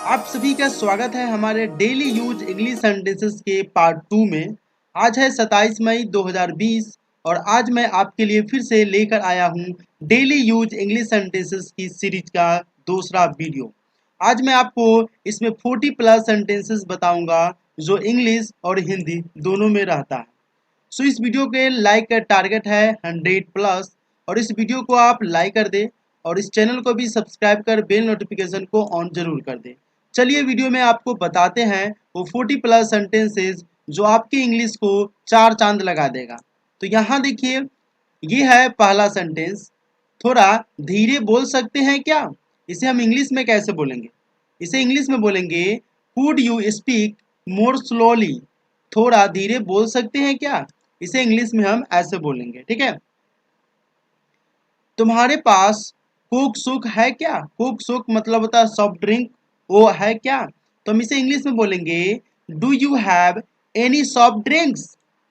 आप सभी का स्वागत है हमारे डेली यूज इंग्लिश सेंटेंसेस के पार्ट 2 में। आज है 27 मई 2020 और आज मैं आपके लिए फिर से लेकर आया हूं डेली यूज इंग्लिश सेंटेंसेस की सीरीज का दूसरा वीडियो। आज मैं आपको इसमें 40 प्लस सेंटेंसेस बताऊंगा जो इंग्लिश और हिंदी दोनों में रहता है। सो इस वीडियो के लाइक का टारगेट है 100 प्लस और इस वीडियो को आप लाइक कर दें और इस चैनल को भी सब्सक्राइब कर बेल नोटिफिकेशन को ऑन जरूर कर दें। चलिए वीडियो में आपको बताते हैं वो 40 प्लस सेंटेंसेस जो आपकी इंग्लिश को चार चांद लगा देगा। तो यहाँ देखिए, ये है पहला सेंटेंस। थोड़ा धीरे बोल सकते हैं क्या? इसे हम इंग्लिश में कैसे बोलेंगे? इसे इंग्लिश में बोलेंगे could you speak more slowly. थोड़ा धीरे बोल सकते हैं क्या? इसे इंग्लिश में हम ऐसे बोलेंगे, ठीक है। तुम्हारे पास कोक सूख है क्या? कोक सूख मतलब होता है सॉफ्ट ड्रिंक, वो है क्या? तो हम इसे इंग्लिश में बोलेंगे do you have any soft drinks.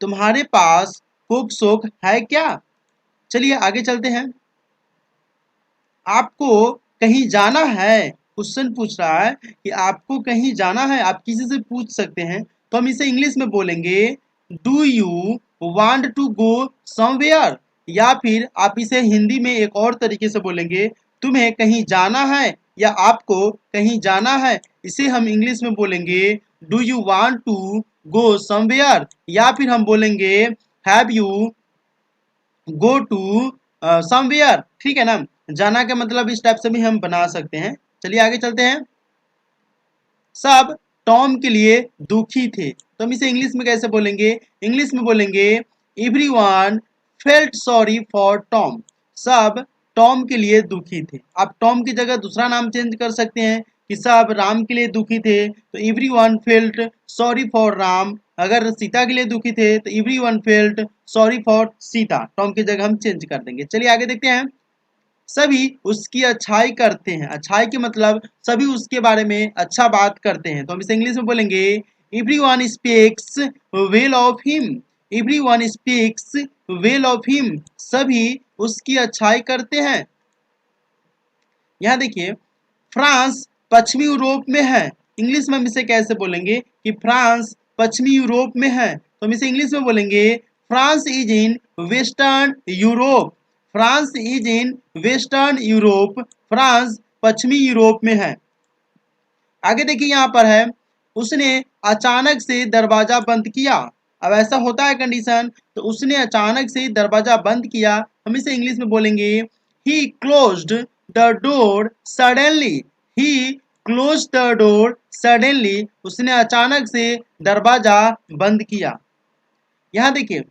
तुम्हारे पास कोक सूख है क्या? चलिए आगे चलते हैं। आपको कहीं जाना है? क्वेश्चन पूछ रहा है कि आपको कहीं जाना है, आप किसी से पूछ सकते हैं। तो हम इसे इंग्लिश में बोलेंगे do you want to go somewhere, या फिर आप इसे हिंदी में एक और तरीके से बोलेंगे तुम्हें कहीं जाना है या आपको कहीं जाना है। इसे हम इंग्लिश में बोलेंगे do you want to go somewhere, या फिर हम बोलेंगे have you go to somewhere. ठीक है ना, जाना का मतलब इस टाइप से भी हम बना सकते हैं। चलिए आगे चलते हैं। सब टॉम के लिए दुखी थे, तो हम इसे इंग्लिश में कैसे बोलेंगे? इंग्लिश में बोलेंगे everyone felt sorry for Tom. सब टॉम के लिए दुखी थे। आप टॉम की जगह दूसरा नाम चेंज कर सकते हैं कि सब राम के लिए दुखी थे तो everyone felt sorry for Ram. अगर सीता के लिए दुखी थे तो everyone felt sorry for Sita. Tom की जगह हम चेंज कर देंगे। चलिए आगे देखते हैं। सभी उसकी अच्छाई करते हैं। अच्छाई के मतलब सभी उसके बारे में अच्छा बात करते हैं, तो हम इसे इंग्लिश में बोलेंगे everyone speaks well of him. Everyone speaks well of him, सभी उसकी अच्छाई करते हैं। यहाँ देखिए, फ्रांस पश्चिमी यूरोप में है। इंग्लिश में हम इसे कैसे बोलेंगे कि फ्रांस पश्चिमी यूरोप में है? तो हम इसे इंग्लिश में बोलेंगे France is in western Europe. France is in western Europe, France पश्चिमी यूरोप में है। आगे देखिए, यहाँ पर है उसने अचानक से दरवाजा बंद किया। अब ऐसा होता है कंडीशन, तो उसने अचानक से दरवाजा बंद किया, हम इसे इंग्लिश में बोलेंगे he closed the door suddenly. He closed the door suddenly, उसने अचानक से दरवाजा बंद किया। यहाँ देखिए,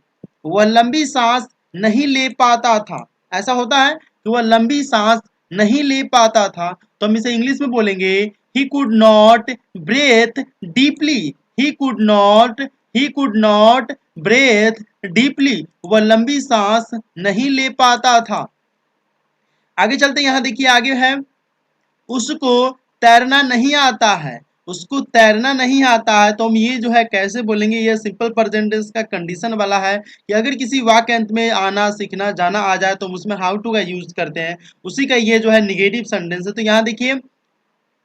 वह लंबी सांस नहीं ले पाता था। ऐसा होता है कि वह लंबी सांस नहीं ले पाता था, तो हम इसे इंग्लिश में बोलेंगे he could not breathe deeply. He could not, he could not breathe deeply, वह लंबी सांस नहीं ले पाता था। आगे चलते, यहाँ देखिए आगे है उसको तैरना नहीं आता है। उसको तैरना नहीं आता है, तो हम ये जो है कैसे बोलेंगे? ये सिंपल प्रेजेंट टेंस का कंडीशन वाला है कि अगर किसी वाक्य अंत में आना, सीखना, जाना आ जाए तो हम उसमें हाउ टू का यूज करते हैं। उसी का ये जो है निगेटिव सेंटेंस है। तो यहाँ देखिए,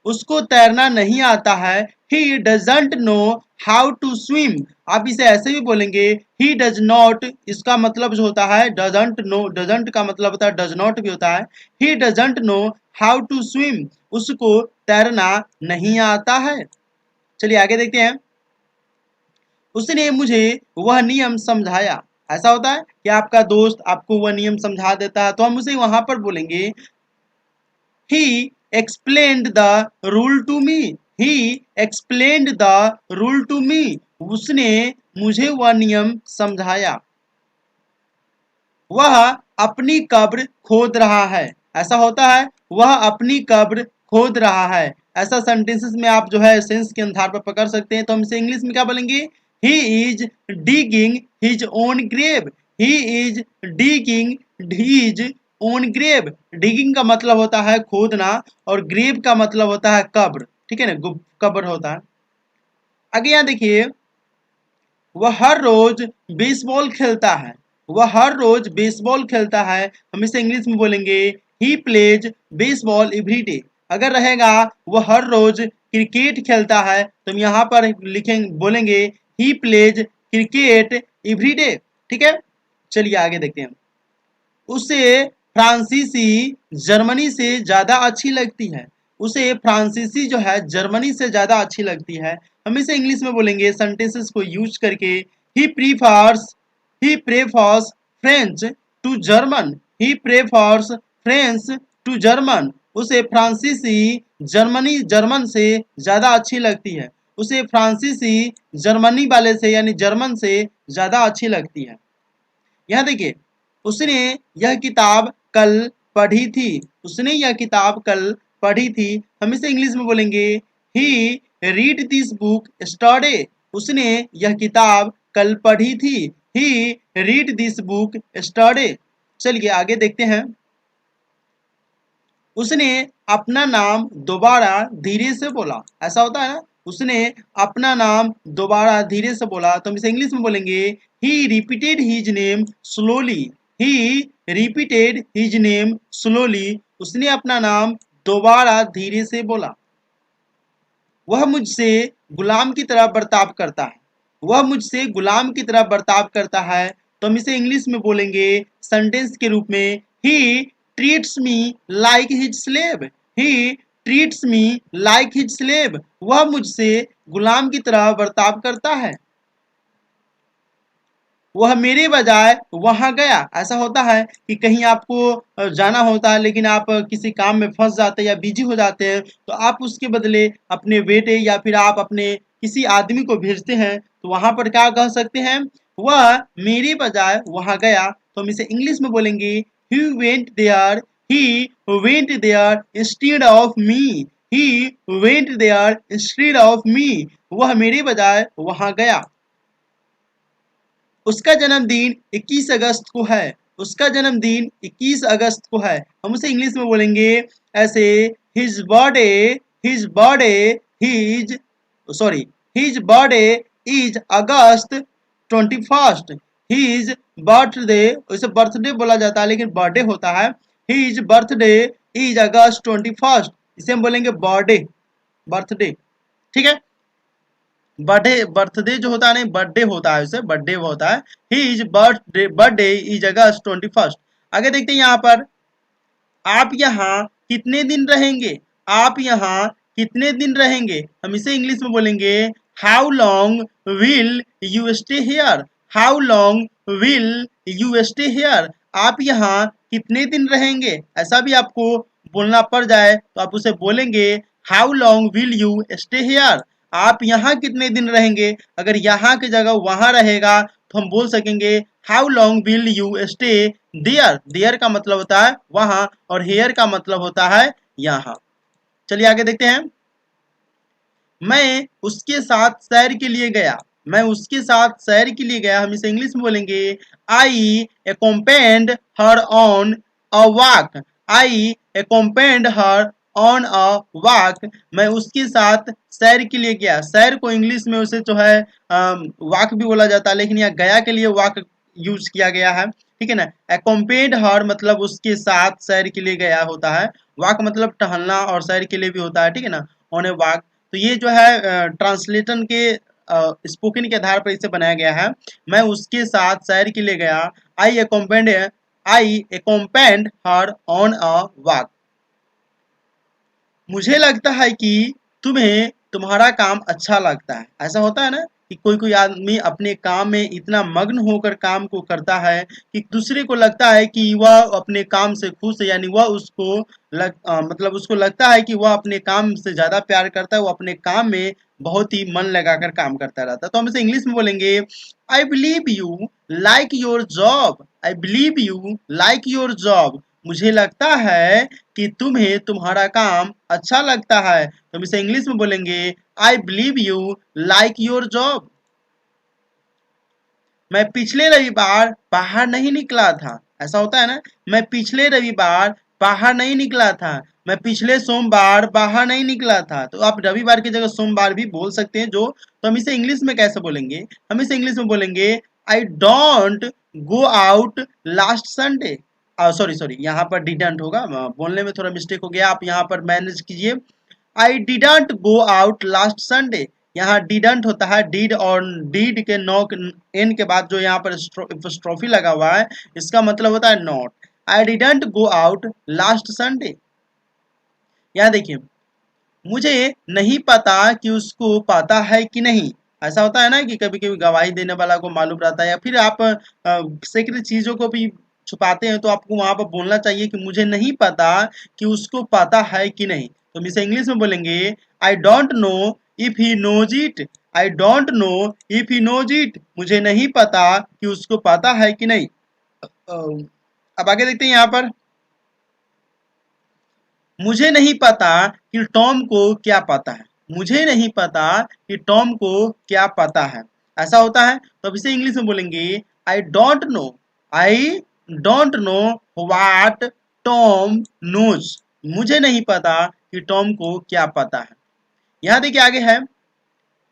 उसको तैरना नहीं आता है, he doesn't know how to swim. आप इसे ऐसे भी बोलेंगे ही डज नॉट, इसका मतलब जो होता है डजंट नो, डजंट का मतलब होता है डज नॉट भी होता है। He doesn't know how to swim, उसको तैरना नहीं आता है। चलिए आगे देखते हैं। उसने मुझे वह नियम समझाया। ऐसा होता है कि आपका दोस्त आपको वह नियम समझा देता है, तो हम उसे वहां पर बोलेंगे He explained the rule to me. He explained the rule to me. उसने मुझे वह नियम समझाया। वह अपनी कब्र खोद रहा है। ऐसा होता है, वह अपनी कब्र खोद रहा है। ऐसा सेंटेंसेस में आप जो है सेंस के आधार पर पकड़ सकते हैं। तो हम इसे इंग्लिश में क्या बोलेंगे? He is digging his own grave. He is digging his own grave. Digging का मतलब होता है खोदना और ग्रेव का मतलब होता है कब्र। ठीक है ना, कब्र होता है। आगे यहाँ देखिए, वह हर रोज बेसबॉल खेलता है। वह हर रोज बेसबॉल खेलता है, हम इसे इंग्लिश में बोलेंगे he plays baseball every day. अगर रहेगा वह हर रोज क्रिकेट खेलता है तो हम यहाँ पर लिखेंगे बोलेंगे ही प्लेज क्रिकेट एवरीडे। ठीक है, चलिए आगे देखते हैं। उसे फ्रांसीसी जर्मनी से ज्यादा अच्छी लगती है। उसे फ्रांसीसी जो है जर्मनी से ज्यादा अच्छी लगती है। हम इसे इंग्लिश में बोलेंगे सेंटेंसेस को यूज करके he prefers French to German. He prefers French to German. उसे फ्रांसीसी जर्मन से ज्यादा अच्छी लगती है। उसे फ्रांसीसी जर्मनी वाले से यानी जर्मन से ज्यादा अच्छी लगती है। यहाँ देखिए, उसने यह किताब कल पढ़ी थी। उसने यह किताब कल पढ़ी थी। हम इसे इंग्लिश में बोलेंगे ही रीड दिस बुक स्टडे। उसने यह किताब कल पढ़ी थी। ही रीड दिस बुक स्टडे। चलिए आगे देखते हैं। उसने अपना नाम दोबारा धीरे से बोला। ऐसा होता है ना, उसने अपना नाम दोबारा धीरे से बोला तो हम इसे इंग्लिश में बोलेंगे ही रिपीटेड हिज नेम स्लोली। ही रिपीटेड हिज नेम स्लोली। उसने अपना नाम दोबारा धीरे से बोला। वह मुझसे गुलाम की तरह बर्ताव करता है। वह मुझसे गुलाम की तरह बर्ताव करता है तो हम इसे इंग्लिश में बोलेंगे सेंटेंस के रूप में ही treats me like his slave. ही treats me like his slave. वह मुझसे गुलाम की तरह बर्ताव करता है। वह मेरे बजाय वहां गया। ऐसा होता है कि कहीं आपको जाना होता है लेकिन आप किसी काम में फंस जाते हैं या बिजी हो जाते हैं तो आप उसके बदले अपने बेटे या फिर आप अपने किसी आदमी को भेजते हैं तो वहां पर क्या कह सकते हैं, वह मेरे बजाय वहां गया तो हम इसे इंग्लिश में बोलेंगे he went there. He went there instead of me. He went there instead of me. वह मेरे बजाय वहां गया। उसका जन्मदिन 21 अगस्त को है। उसका जन्मदिन 21 अगस्त को है। हम उसे इंग्लिश में बोलेंगे ऐसे his birthday his birthday his sorry his birthday is August 21st। His birthday, उसे बर्थडे बोला जाता है लेकिन बर्थडे होता है। His birthday is August 21st। इसे हम बोलेंगे बर्थडे बर्थडे। ठीक है, बर्थडे जो होता है नहीं बर्थडे होता है, उसे बर्थडे होता है। He is birthday is August 21st। आगे देखते हैं यहाँ पर, आप यहाँ कितने दिन रहेंगे। आप यहाँ कितने दिन रहेंगे। हम इसे इंग्लिश में बोलेंगे how long will you stay here. How long will you stay here. आप यहाँ कितने दिन रहेंगे। ऐसा भी आपको बोलना पड़ जाए तो आप उसे बोलेंगे how long will you stay here. आप यहाँ कितने दिन रहेंगे। अगर यहाँ की जगह वहां रहेगा तो हम बोल सकेंगे how long will you stay there. There का मतलब होता है वहां और हेयर का मतलब होता है यहाँ। चलिए आगे देखते हैं। मैं उसके साथ सैर के लिए गया। मैं उसके साथ सैर के लिए गया। हम इसे इंग्लिश में बोलेंगे आई accompanied her on a walk. I accompanied her on a walk. मैं उसके साथ सैर के लिए गया। सैर को इंग्लिश में उसे जो है वॉक भी बोला जाता है लेकिन यहाँ गया के लिए वॉक यूज किया गया है। ठीक है ना, accompanied हर मतलब उसके साथ सैर के लिए गया होता है। वॉक मतलब टहलना और सैर के लिए भी होता है। ठीक है ना, ऑन ए वॉक। तो ये जो है ट्रांसलेशन के स्पोकन के आधार पर इसे बनाया गया है। मैं उसके साथ सैर के लिए गया। आई accompanied her on a walk. मुझे लगता है कि तुम्हें तुम्हारा काम अच्छा लगता है। ऐसा होता है ना कि कोई कोई आदमी अपने काम में इतना मग्न होकर काम को करता है कि दूसरे को लगता है कि वह अपने काम से खुश है, यानी वह उसको मतलब उसको लगता है कि वह अपने काम से ज्यादा प्यार करता है। वो अपने काम में बहुत ही मन लगाकर काम करता रहता है। तो हम इसे इंग्लिश में बोलेंगे I believe you like your job. I believe you like your job. मुझे लगता है कि तुम्हें तुम्हारा काम अच्छा लगता है। तो हम इसे इंग्लिश में बोलेंगे I believe you like your job. मैं पिछले रविवार बाहर नहीं निकला था। ऐसा होता है ना, मैं पिछले रविवार बाहर नहीं निकला था। मैं पिछले सोमवार बाहर नहीं निकला था। तो आप रविवार की जगह सोमवार भी बोल सकते हैं जो। तो हम इसे इंग्लिश में कैसे बोलेंगे। हम इसे इंग्लिश में बोलेंगे I don't go out last Sunday. Sorry यहाँ पर डिडेंट होगा, बोलने में थोड़ा मिस्टेक हो गया। आप यहाँ पर मैनेज कीजिए। I didn't go out last Sunday. यहाँ डिडंट होता है डिड, और डिड के नॉक एन के बाद जो यहाँ पर स्ट्रोफी लगा हुआ है इसका मतलब होता है not. I didn't go out last Sunday. यहाँ देखिए, मुझे नहीं पता कि उसको पता है कि नहीं। ऐसा होता है ना कि कभी कभी गवाही देने वाला को मालूम रहता है, या फिर आप सीक्रेट चीजों को भी छुपाते हैं तो आपको वहां पर बोलना चाहिए कि मुझे नहीं पता कि उसको पता है कि नहीं। तो हम इसे इंग्लिश में बोलेंगे I don't know if he knows it. I don't know if he knows it, मुझे नहीं पता कि उसको पता है कि नहीं। अब आगे देखते हैं यहाँ पर, मुझे नहीं पता कि टॉम को क्या पता है। मुझे नहीं पता कि टॉम को क्या पता है, ऐसा होता है। तो अब इसे इंग्लिश में बोलेंगे I don't know. I don't know what Tom knows. मुझे नहीं पता कि टॉम को क्या पता है। यहाँ देखिए आगे है,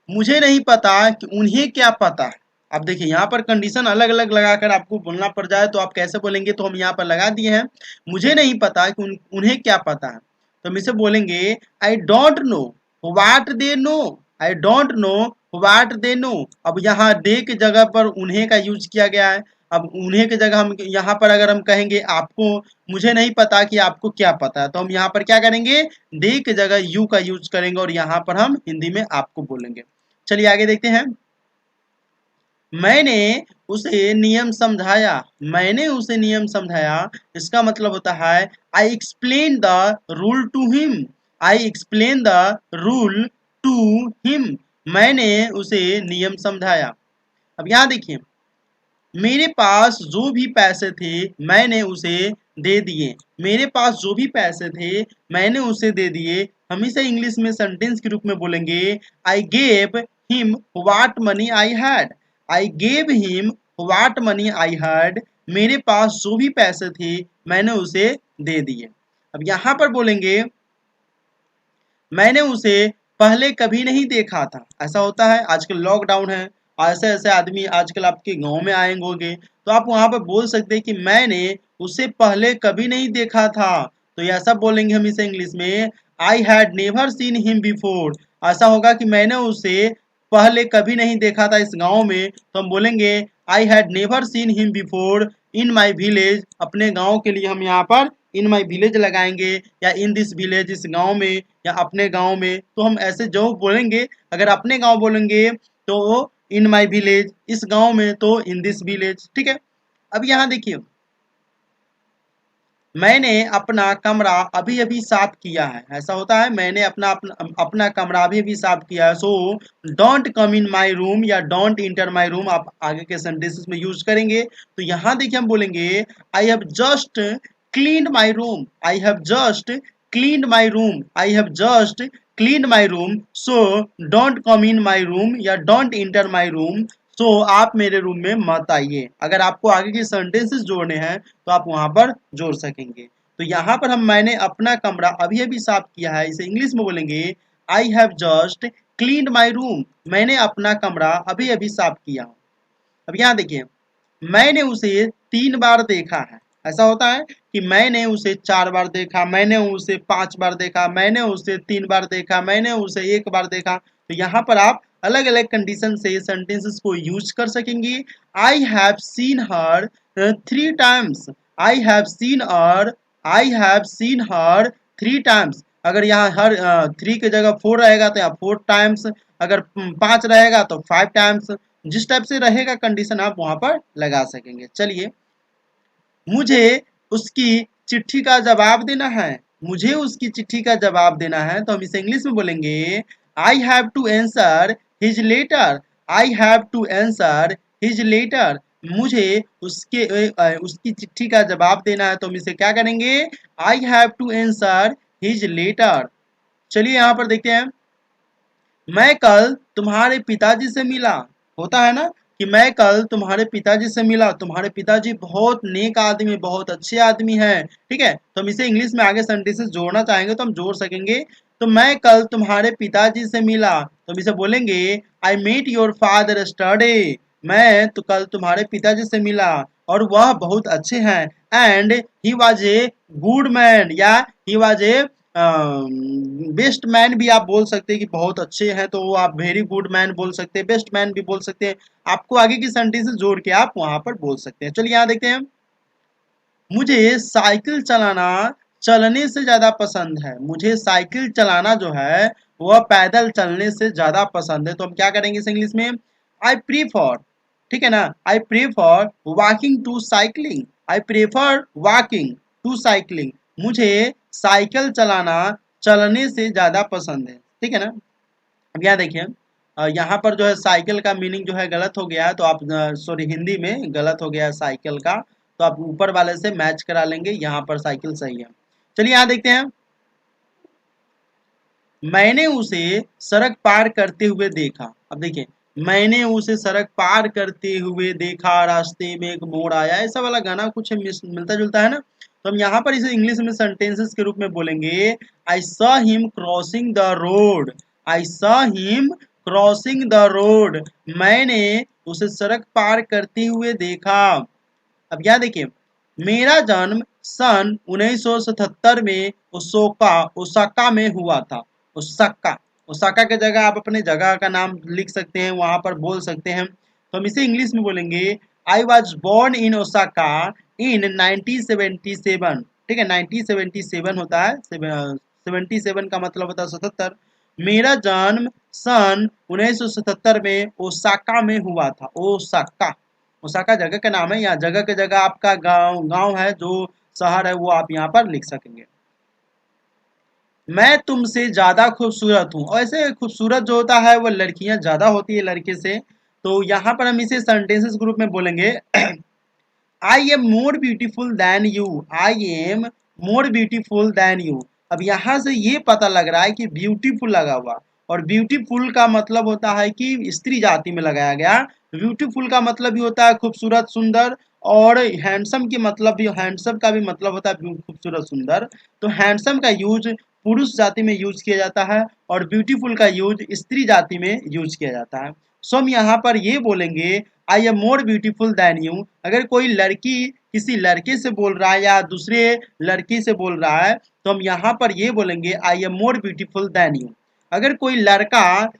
मुझे नहीं पता कि उन्हें क्या पता है। अब देखिए यहाँ पर कंडीशन अलग अलग लगाकर आपको बोलना पड़ जाए तो आप कैसे बोलेंगे, तो हम यहाँ पर लगा दिए हैं मुझे नहीं पता कि उन्हें क्या पता है। तो हम इसे बोलेंगे I don't know what they know. I don't know what they know. अब यहाँ दे की जगह पर उन्हें का यूज किया गया है। अब उन्हें की जगह हम यहाँ पर अगर हम कहेंगे आपको, मुझे नहीं पता कि आपको क्या पता है, तो हम यहाँ पर क्या करेंगे, दे की जगह यू का यूज करेंगे और यहाँ पर हम हिंदी में आपको बोलेंगे। चलिए आगे देखते हैं, मैंने उसे नियम समझाया। मैंने उसे नियम समझाया, इसका मतलब होता है I explain the rule to him. I explain the rule to him. मैंने उसे नियम समझाया। अब यहाँ देखिए, मेरे पास जो भी पैसे थे मैंने उसे दे दिए। मेरे पास जो भी पैसे थे मैंने उसे दे दिए। हम इसे इंग्लिश में सेंटेंस के रूप में बोलेंगे I gave him what money I had. I gave him what money I had. मेरे पास जो भी पैसे थे मैंने उसे दे दिए। अब यहाँ पर बोलेंगे मैंने उसे पहले कभी नहीं देखा था। ऐसा होता है, आजकल लॉकडाउन है, ऐसे ऐसे आदमी आजकल आपके गांव में आएंगे होंगे, तो आप वहां पर बोल सकते हैं कि मैंने उसे पहले कभी नहीं देखा था। तो यह सब बोलेंगे हम इसे इंग्लिश में I had never seen him before. ऐसा होगा कि मैंने उसे पहले कभी नहीं देखा था इस गांव में, तो हम बोलेंगे I had never seen him before in my village. अपने गांव के लिए हम यहाँ पर इन माई विलेज लगाएंगे, या इन दिस विलेज, इस गांव में, या अपने गांव में। तो हम ऐसे जो बोलेंगे, अगर अपने गांव बोलेंगे तो इन माई विलेज, इस गांव में तो इन दिस विलेज। ठीक है। अब यहाँ देखिए, मैंने अपना कमरा अभी अभी साफ किया है। ऐसा होता है, मैंने अपना कमरा अभी अभी साफ किया है। So don't come in my room या डोंट इंटर माई रूम आप आगे के सेंटेंसेस में यूज करेंगे। तो यहाँ देखिए हम बोलेंगे I have just cleaned my room. I have just cleaned my room. I have just cleaned my room. So don't come in my room या डोंट इंटर माई रूम। तो आप मेरे रूम में मत आइए। अगर आपको आगे के सेंटेंसेस जोड़ने हैं तो आप वहां पर जोड़ सकेंगे। तो यहाँ पर हम मैंने अपना कमरा अभी अभी साफ किया है, इसे इंग्लिश में बोलेंगे I have just cleaned my room. मैंने अपना कमरा अभी अभी साफ किया। अब यहाँ देखिए, मैंने उसे 3 बार देखा है। ऐसा होता है कि मैंने उसे 4 बार देखा, मैंने उसे 5 बार देखा, मैंने उसे 3 बार देखा, मैंने उसे 1 बार देखा। तो यहाँ पर आप अलग अलग कंडीशन से सेंटेंसेस को यूज कर सकेंगे। I have seen her 3 times. I have seen her, I have seen her 3 times. अगर यहाँ हर 3 की जगह 4 रहेगा तो यहाँ 4 टाइम्स, अगर 5 रहेगा तो 5 टाइम्स। जिस टाइप से रहेगा कंडीशन आप वहां पर लगा सकेंगे। चलिए, मुझे उसकी चिट्ठी का जवाब देना है। मुझे उसकी चिट्ठी का जवाब देना है, तो हम इसे इंग्लिश में बोलेंगे I have to answer his letter. I have to answer his letter. मुझे उसकी चिट्ठी का जवाब देना है, तो हम इसे क्या करेंगे, I have to answer his letter. चलिए यहाँ पर देखते हैं, मैं कल तुम्हारे पिताजी से मिला। होता है ना कि मैं कल तुम्हारे पिताजी से मिला, तुम्हारे पिताजी बहुत नेक आदमी, बहुत अच्छे आदमी हैं। ठीक है। तो हम इसे इंग्लिश में आगे सेंटेंसेस जोड़ना चाहेंगे तो हम जोड़ सकेंगे। तो मैं कल तुम्हारे पिताजी से मिला, तो हम इसे बोलेंगे आई मेट योर फादर स्टरडे। मैं तो कल तुम्हारे पिताजी से मिला और वह बहुत अच्छे हैं। And he was a good man, या he was a best man भी आप बोल सकते हैं कि बहुत अच्छे हैं, तो वो आप वेरी गुड मैन बोल सकते हैं, बेस्ट मैन भी बोल सकते हैं। आपको आगे की सेंटेंसेस जोड़ के आप वहां पर बोल सकते हैं। चलिए यहाँ देखते हैं। मुझे साइकिल चलाना चलने से ज्यादा पसंद है। मुझे साइकिल चलाना जो है वह पैदल चलने से ज्यादा पसंद है। तो हम क्या करेंगे इस इंग्लिश में? आई प्रीफर, ठीक है ना, I prefer walking to cycling. I prefer walking to cycling. मुझे साइकिल चलाना चलने से ज्यादा पसंद है, ठीक है ना। अब यहाँ देखिए, यहाँ पर जो है साइकिल का मीनिंग जो है गलत हो गया है, तो आप सॉरी हिंदी में गलत हो गया है साइकिल का, तो आप ऊपर वाले से मैच करा लेंगे, यहाँ पर साइकिल सही है। चलिए यहाँ देखते हैं। मैंने उसे सड़क पार करते हुए देखा। अब देखिए, मैंने उसे सड़क पार करते हुए देखा, रास्ते में एक मोड़ आया, ऐसा वाला गाना कुछ मिलता जुलता है ना। तो हम यहाँ पर इसे इंग्लिश में सेंटेंसेस के रूप में बोलेंगे, I saw him crossing the road. I saw him crossing the road. मैंने उसे सड़क पार करते हुए देखा। अब यहाँ देखिए, मेरा जन्म सन 1977 में ओसाका में हुआ था। ओसाका, ओसाका के जगह आप अपने जगह का नाम लिख सकते हैं, वहां पर बोल सकते हैं। तो हम इसे इंग्लिश में बोलेंगे, I was born in Osaka in 1977। ठीक है, 1977 होता है, 77 का मतलब होता है 77। मेरा जन्म सन 1977 में ओसाका में हुआ था। ओसाका, ओसाका जगह का नाम है। यहाँ जगह के जगह आपका गांव है, जो शहर है वो आप यहाँ पर लिख सकेंगे। मैं तुमसे ज्यादा खूबसूरत हूँ। और ऐसे खूबसूरत जो होता है वो लड़कियां ज्यादा होती है लड़के से। तो यहाँ पर हम इसे सेंटेंसेस ग्रुप में बोलेंगे, I am more beautiful then you. I am more beautiful then you. अब यहाँ से ये पता लग रहा है कि ब्यूटीफुल लगा हुआ, और ब्यूटीफुल का मतलब होता है कि स्त्री जाति में लगाया गया। ब्यूटीफुल का मतलब भी होता है खूबसूरत सुंदर, और हैंडसम की मतलब भी, हैंडसम का भी मतलब होता है खूबसूरत सुंदर। तो हैंडसम का यूज पुरुष जाति में यूज किया जाता है, और ब्यूटीफुल का यूज स्त्री जाति में यूज किया जाता है। सो हम यहाँ पर ये बोलेंगे, I am more beautiful then you. अगर कोई लड़की किसी लड़के से बोल रहा है या दूसरे लड़की से बोल रहा है, तो हम यहाँ पर ये बोलेंगे, I am more beautiful then you. अगर कोई लड़का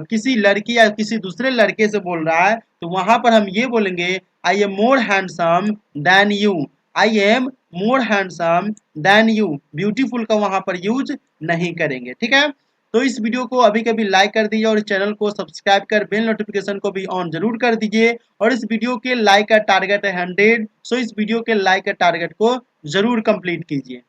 किसी लड़की या किसी दूसरे लड़के से बोल रहा है, तो वहां पर हम ये बोलेंगे, I am more handsome than you. I am more handsome than you. Beautiful का वहां पर यूज नहीं करेंगे, ठीक है। तो इस वीडियो को अभी कभी लाइक कर दीजिए, और चैनल को सब्सक्राइब कर बेल नोटिफिकेशन को भी ऑन जरूर कर दीजिए। और इस वीडियो के लाइक का टारगेट है 100, सो इस वीडियो के लाइक का टारगेट को जरूर कंप्लीट कीजिए।